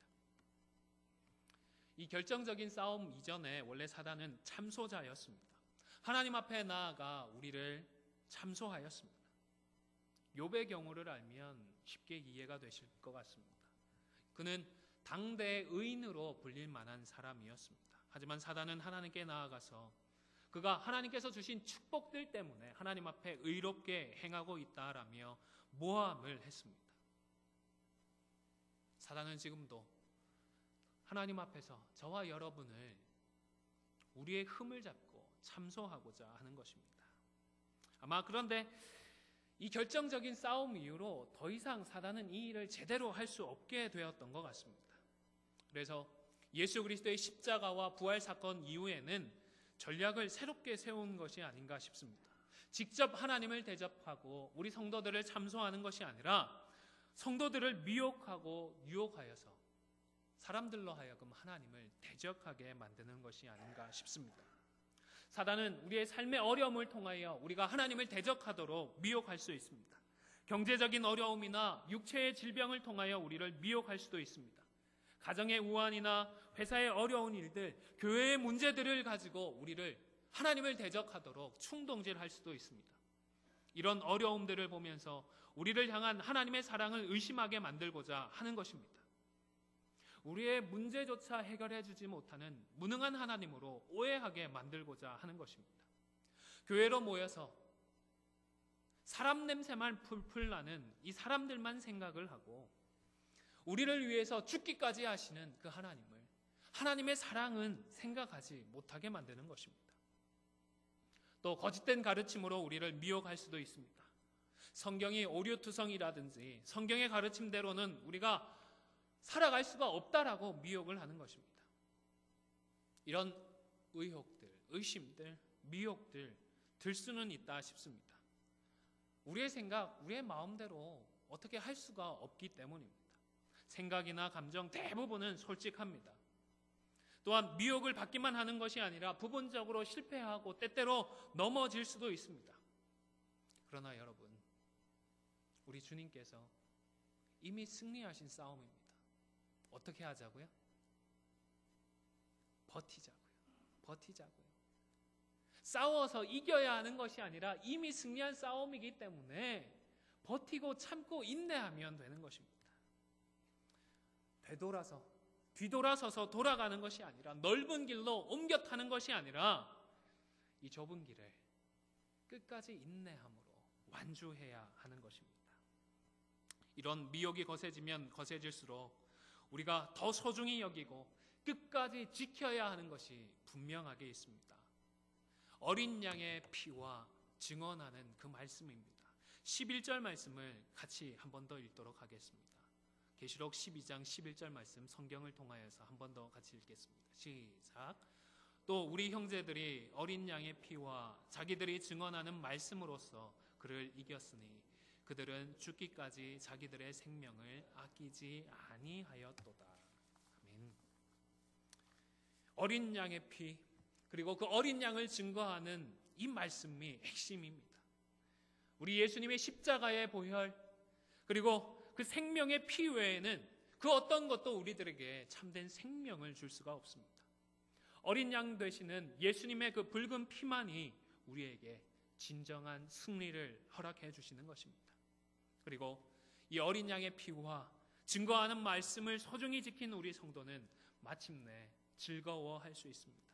이 결정적인 싸움 이전에 원래 사단은 참소자였습니다. 하나님 앞에 나아가 우리를 참소하였습니다. 욥의 경우를 알면 쉽게 이해가 되실 것 같습니다. 그는 당대의 의인으로 불릴 만한 사람이었습니다. 하지만 사단은 하나님께 나아가서 그가 하나님께서 주신 축복들 때문에 하나님 앞에 의롭게 행하고 있다라며 모함을 했습니다. 사단은 지금도 하나님 앞에서 저와 여러분을 우리의 흠을 잡고 참소하고자 하는 것입니다. 아마 그런데 이 결정적인 싸움 이후로 더 이상 사단은 이 일을 제대로 할 수 없게 되었던 것 같습니다. 그래서 예수 그리스도의 십자가와 부활 사건 이후에는 전략을 새롭게 세운 것이 아닌가 싶습니다. 직접 하나님을 대접하고 우리 성도들을 참소하는 것이 아니라 성도들을 미혹하고 유혹하여서 사람들로 하여금 하나님을 대적하게 만드는 것이 아닌가 싶습니다. 사단은 우리의 삶의 어려움을 통하여 우리가 하나님을 대적하도록 미혹할 수 있습니다. 경제적인 어려움이나 육체의 질병을 통하여 우리를 미혹할 수도 있습니다. 가정의 우환이나 회사의 어려운 일들, 교회의 문제들을 가지고 우리를 하나님을 대적하도록 충동질할 수도 있습니다. 이런 어려움들을 보면서 우리를 향한 하나님의 사랑을 의심하게 만들고자 하는 것입니다. 우리의 문제조차 해결해 주지 못하는 무능한 하나님으로 오해하게 만들고자 하는 것입니다. 교회로 모여서 사람 냄새만 풀풀 나는 이 사람들만 생각을 하고 우리를 위해서 죽기까지 하시는 그 하나님을, 하나님의 사랑은 생각하지 못하게 만드는 것입니다. 또 거짓된 가르침으로 우리를 미혹할 수도 있습니다. 성경이 오류투성이라든지 성경의 가르침대로는 우리가 살아갈 수가 없다라고 미혹을 하는 것입니다. 이런 의혹들, 의심들, 미혹들 들 수는 있다 싶습니다. 우리의 생각, 우리의 마음대로 어떻게 할 수가 없기 때문입니다. 생각이나 감정 대부분은 솔직합니다. 또한 미혹을 받기만 하는 것이 아니라 부분적으로 실패하고 때때로 넘어질 수도 있습니다. 그러나 여러분, 우리 주님께서 이미 승리하신 싸움입니다. 어떻게 하자고요? 버티자고요. 싸워서 이겨야 하는 것이 아니라 이미 승리한 싸움이기 때문에 버티고 참고 인내하면 되는 것입니다. 뒤돌아서서 돌아가는 것이 아니라 넓은 길로 옮겨 타는 것이 아니라 이 좁은 길을 끝까지 인내함으로 완주해야 하는 것입니다. 이런 미혹이 거세지면 거세질수록 우리가 더 소중히 여기고 끝까지 지켜야 하는 것이 분명하게 있습니다. 어린 양의 피와 증언하는 그 말씀입니다. 11절 말씀을 같이 한 번 더 읽도록 하겠습니다. 계시록 12장 11절 말씀 성경을 통하여서 한 번 더 같이 읽겠습니다. 시작. 또 우리 형제들이 어린 양의 피와 자기들이 증언하는 말씀으로써 그를 이겼으니 그들은 죽기까지 자기들의 생명을 아끼지 아니하였도다. 아멘. 어린 양의 피, 그리고 그 어린 양을 증거하는 이 말씀이 핵심입니다. 우리 예수님의 십자가의 보혈, 그리고 그 생명의 피 외에는 그 어떤 것도 우리들에게 참된 생명을 줄 수가 없습니다. 어린 양 되시는 예수님의 그 붉은 피만이 우리에게 진정한 승리를 허락해 주시는 것입니다. 그리고 이 어린 양의 피와 증거하는 말씀을 소중히 지킨 우리 성도는 마침내 즐거워할 수 있습니다.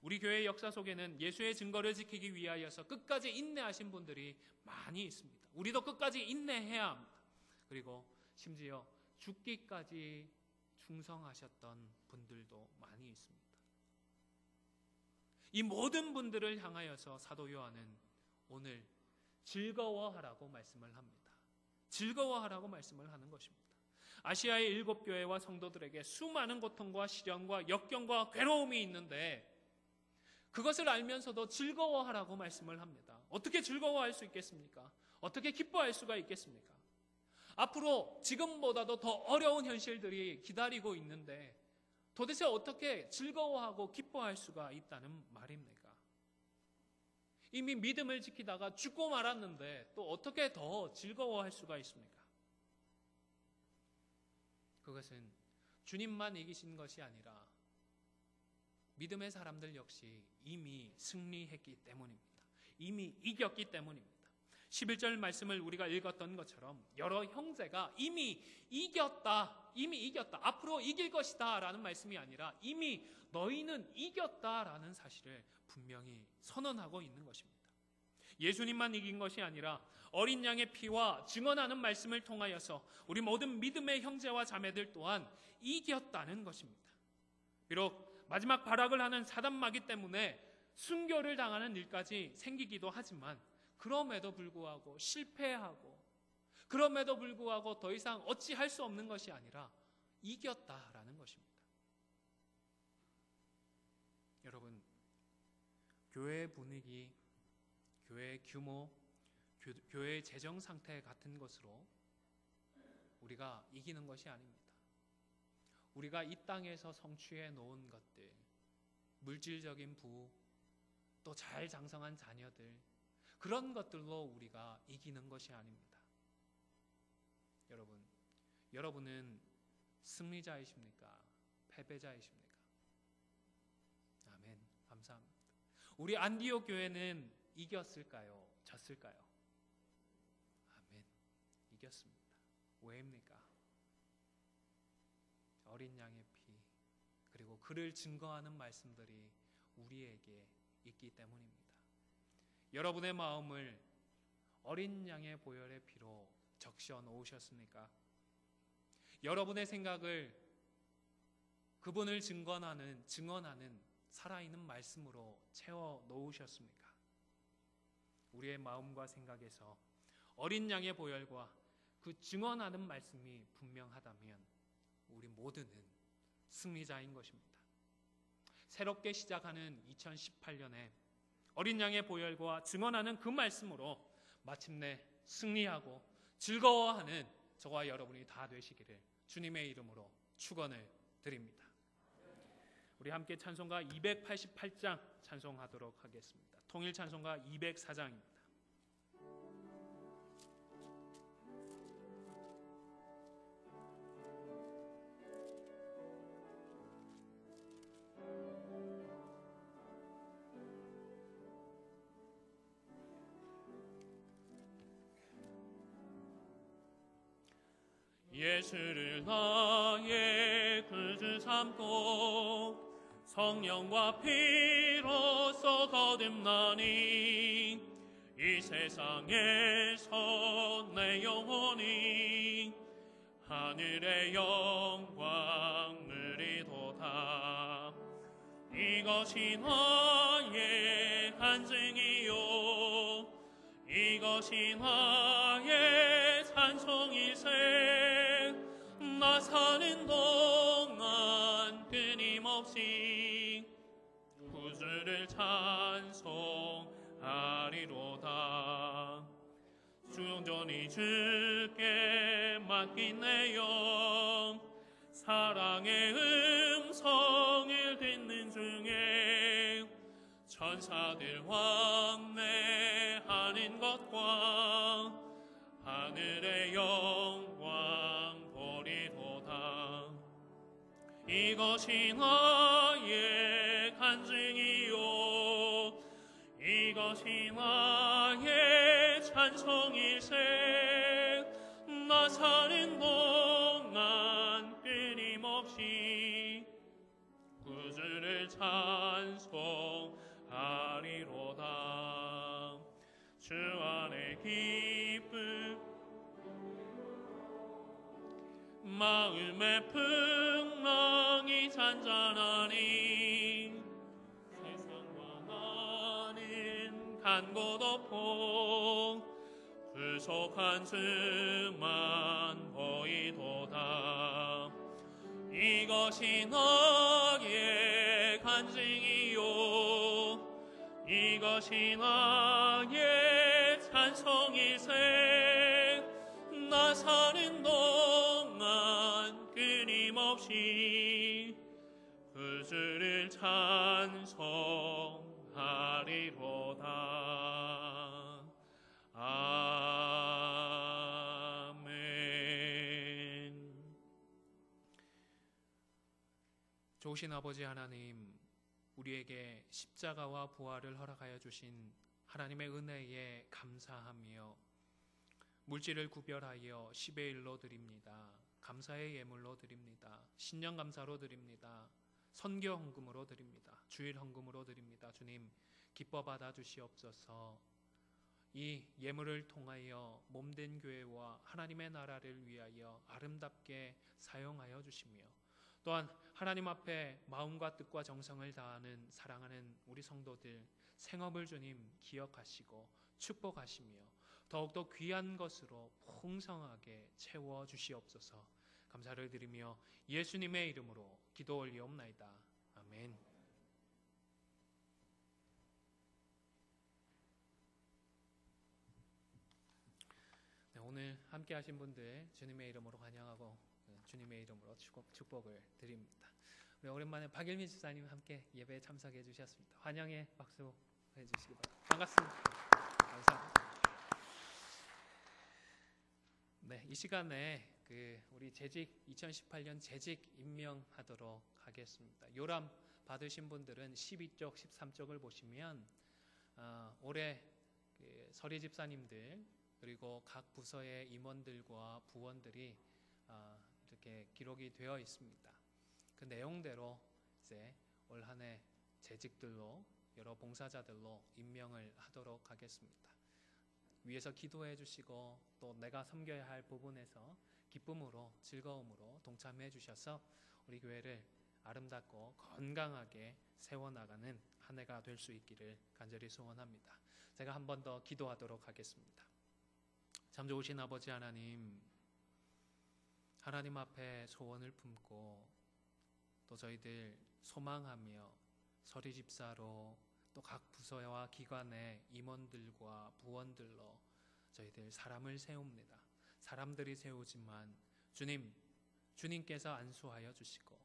우리 교회의 역사 속에는 예수의 증거를 지키기 위하여서 끝까지 인내하신 분들이 많이 있습니다. 우리도 끝까지 인내해야 합니다. 그리고 심지어 죽기까지 충성하셨던 분들도 많이 있습니다. 이 모든 분들을 향하여서 사도 요한은 오늘 즐거워하라고 말씀을 합니다. 즐거워하라고 말씀을 하는 것입니다. 아시아의 7교회와 성도들에게 수많은 고통과 시련과 역경과 괴로움이 있는데 그것을 알면서도 즐거워하라고 말씀을 합니다. 어떻게 즐거워할 수 있겠습니까? 어떻게 기뻐할 수가 있겠습니까? 앞으로 지금보다도 더 어려운 현실들이 기다리고 있는데 도대체 어떻게 즐거워하고 기뻐할 수가 있다는 말입니까? 이미 믿음을 지키다가 죽고 말았는데 또 어떻게 더 즐거워할 수가 있습니까? 그것은 주님만 이기신 것이 아니라 믿음의 사람들 역시 이미 승리했기 때문입니다. 이미 이겼기 때문입니다. 11절 말씀을 우리가 읽었던 것처럼 여러 형제가 이미 이겼다, 앞으로 이길 것이다 라는 말씀이 아니라 이미 너희는 이겼다라는 사실을 분명히 선언하고 있는 것입니다. 예수님만 이긴 것이 아니라 어린 양의 피와 증언하는 말씀을 통하여서 우리 모든 믿음의 형제와 자매들 또한 이겼다는 것입니다. 비록 마지막 발악을 하는 사단마귀 때문에 순교를 당하는 일까지 생기기도 하지만 그럼에도 불구하고 실패하고 그럼에도 불구하고 더 이상 어찌할 수 없는 것이 아니라 이겼다라는 것입니다. 여러분, 교회의 분위기, 교회의 규모, 교회의 재정 상태 같은 것으로 우리가 이기는 것이 아닙니다. 우리가 이 땅에서 성취해 놓은 것들, 물질적인 부, 또 잘 장성한 자녀들, 그런 것들로 우리가 이기는 것이 아닙니다. 여러분은 승리자이십니까? 패배자이십니까? 아멘. 감사합니다. 우리 안디옥 교회는 이겼을까요? 졌을까요? 아멘. 이겼습니다. 왜입니까? 어린 양의 피, 그리고 그를 증거하는 말씀들이 우리에게 있기 때문입니다. 여러분의 마음을 어린 양의 보혈의 피로 적셔 놓으셨습니까? 여러분의 생각을 그분을 증언하는 살아있는 말씀으로 채워 놓으셨습니까? 우리의 마음과 생각에서 어린 양의 보혈과 그 증언하는 말씀이 분명하다면 우리 모두는 승리자인 것입니다. 새롭게 시작하는 2018년에 어린 양의 보혈과 증언하는 그 말씀으로 마침내 승리하고 즐거워하는 저와 여러분이 다 되시기를 주님의 이름으로 축원을 드립니다. 우리 함께 찬송가 288장 찬송하도록 하겠습니다. 통일 찬송가 204장입니다. 예수를 나의 구주 삼고 성령과 피로써 거듭나니 세상에서 내 영혼이 하늘의 영광 누리도다. 이것이 나의 간증이요 이것이 나의 찬송일세. 나 사는 동안 끊임없이 구주를 찬송하리로다. 순전히 주께 맡긴 내 영 사랑의 음성을 듣는 중에 천사들 왕래하는 것과 하늘의 영광 보리도다. 이것이 나의 간증이요 이것이 나의 찬송일세. 나 사는 동안 끊임없이 구주를 찬송하리로다. 주 안에 기쁨 마음의 풍랑이 잔잔하니 세상과 나는 간 곳 없고 불속한 수만 보이도다. 이것이 나의 간증이요 이것이 나의 찬송일세. 나 사는 동안 끊임없이 구주를 찬송하리로다. 아멘. 좋으신 아버지 하나님, 우리에게 십자가와 부활을 허락하여 주신 하나님의 은혜에 감사하며 물질을 구별하여 10의 1로 드립니다. 감사의 예물로 드립니다. 신령 감사로 드립니다. 선교 헌금으로 드립니다. 주일 헌금으로 드립니다. 주님, 기뻐 받아 주시옵소서. 이 예물을 통하여 몸된 교회와 하나님의 나라를 위하여 아름답게 사용하여 주시며 또한 하나님 앞에 마음과 뜻과 정성을 다하는 사랑하는 우리 성도들 생업을 주님 기억하시고 축복하시며 더욱더 귀한 것으로 풍성하게 채워 주시옵소서. 감사를 드리며 예수님의 이름으로 기도 올리옵나이다. 아멘. 네, 오늘 함께 하신 분들 주님의 이름으로 환영하고 주님의 이름으로 축복을 드립니다. 우리 오랜만에 박일민 집사님 함께 예배에 참석해 주셨습니다. 환영의 박수 해주시기 바랍니다. 반갑습니다. 감사합니다. 네, 이 시간에 우리 재직 2018년 재직 임명하도록 하겠습니다. 요람 받으신 분들은 12쪽, 13쪽을 보시면 올해 서리 집사님들 그리고 각 부서의 임원들과 부원들이 이렇게 기록이 되어 있습니다. 그 내용대로 이제 올 한 해 재직들로 여러 봉사자들로 임명을 하도록 하겠습니다. 위에서 기도해 주시고 또 내가 섬겨야 할 부분에서 기쁨으로 즐거움으로 동참해 주셔서 우리 교회를 아름답고 건강하게 세워나가는 한 해가 될 수 있기를 간절히 소원합니다. 제가 한 번 더 기도하도록 하겠습니다. 참 좋으신 아버지 하나님, 하나님 앞에 소원을 품고 또 저희들 소망하며 서리 집사로 또 각 부서와 기관의 임원들과 부원들로 저희들 사람을 세웁니다. 사람들이 세우지만 주님께서 안수하여 주시고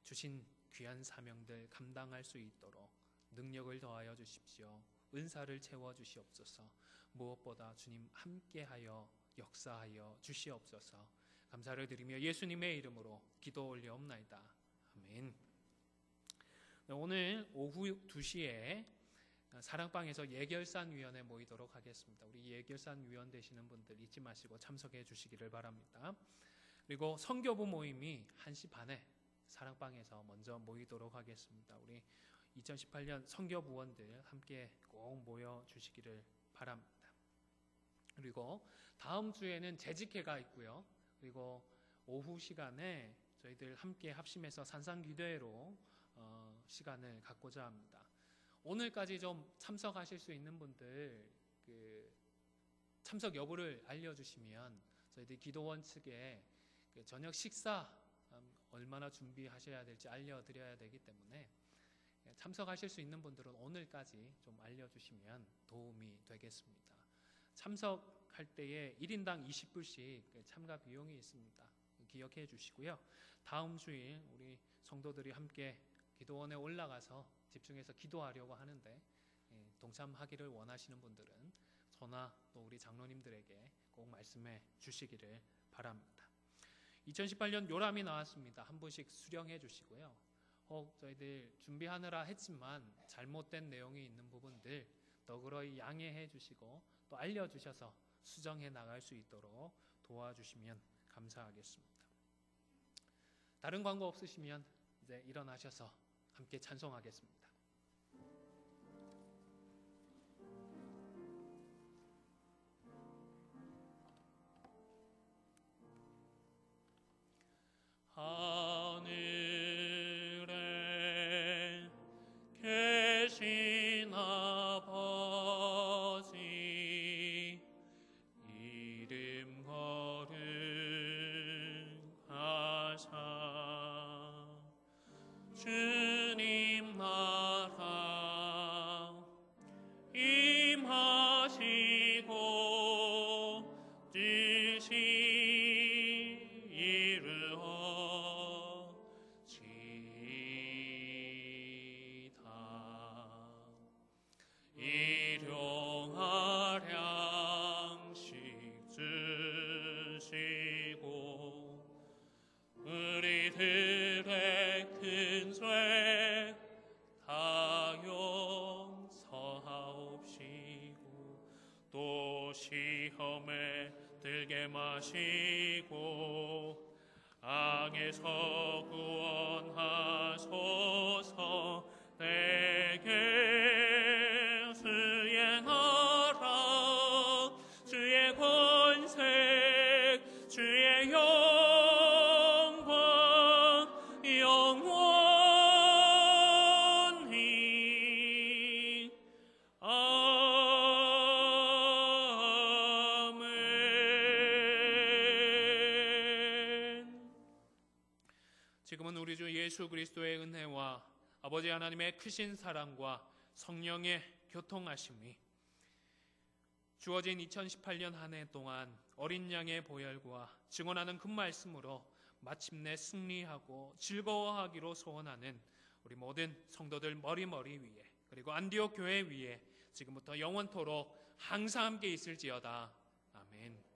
주신 귀한 사명들 감당할 수 있도록 능력을 더하여 주십시오. 은사를 채워 주시옵소서. 무엇보다 주님 함께하여 역사하여 주시옵소서. 감사를 드리며 예수님의 이름으로 기도 올려옵나이다. 아멘. 오늘 오후 2시에 사랑방에서 예결산위원회 모이도록 하겠습니다. 우리 예결산위원 되시는 분들 잊지 마시고 참석해 주시기를 바랍니다. 그리고 선교부 모임이 1시 반에 사랑방에서 먼저 모이도록 하겠습니다. 우리 2018년 선교부원들 함께 꼭 모여 주시기를 바랍니다. 그리고 다음 주에는 재직회가 있고요. 그리고 오후 시간에 저희들 함께 합심해서 산상기도회로 시간을 갖고자 합니다. 오늘까지 좀 참석하실 수 있는 분들 참석 여부를 알려주시면 저희들 기도원 측에 저녁 식사 얼마나 준비하셔야 될지 알려드려야 되기 때문에 참석하실 수 있는 분들은 오늘까지 좀 알려주시면 도움이 되겠습니다. 참석할 때에 1인당 20불씩 참가 비용이 있습니다. 기억해 주시고요. 다음 주일 우리 성도들이 함께 기도원에 올라가서 집중해서 기도하려고 하는데 동참하기를 원하시는 분들은 저나 또 우리 장로님들에게 꼭 말씀해 주시기를 바랍니다. 2018년 요람이 나왔습니다. 한 분씩 수령해 주시고요. 혹 저희들 준비하느라 했지만 잘못된 내용이 있는 부분들 너그러이 양해해 주시고 또 알려주셔서 수정해 나갈 수 있도록 도와주시면 감사하겠습니다. 다른 광고 없으시면 이제 일어나셔서 함께 찬송하겠습니다. 하늘에 계신 아버지 이름 거룩하사 주님 나라 임하시고 뜻이 일용할 양식 주시고 우리들의 큰 죄 다 용서하옵시고 또 시험에 들게 마시고 악에서 구원하소서. 내게 수행하라 주의 권세 주의 영광 영원히 아멘. 지금은 우리 주 예수 그리스도의 은혜와 아버지 하나님의 크신 사랑과 성령의 교통하심이 주어진 2018년 한 해 동안 어린 양의 보혈과 증언하는 그 말씀으로 마침내 승리하고 즐거워하기로 소원하는 우리 모든 성도들 머리머리 위에 그리고 안디옥 교회 위에 지금부터 영원토록 항상 함께 있을지어다. 아멘.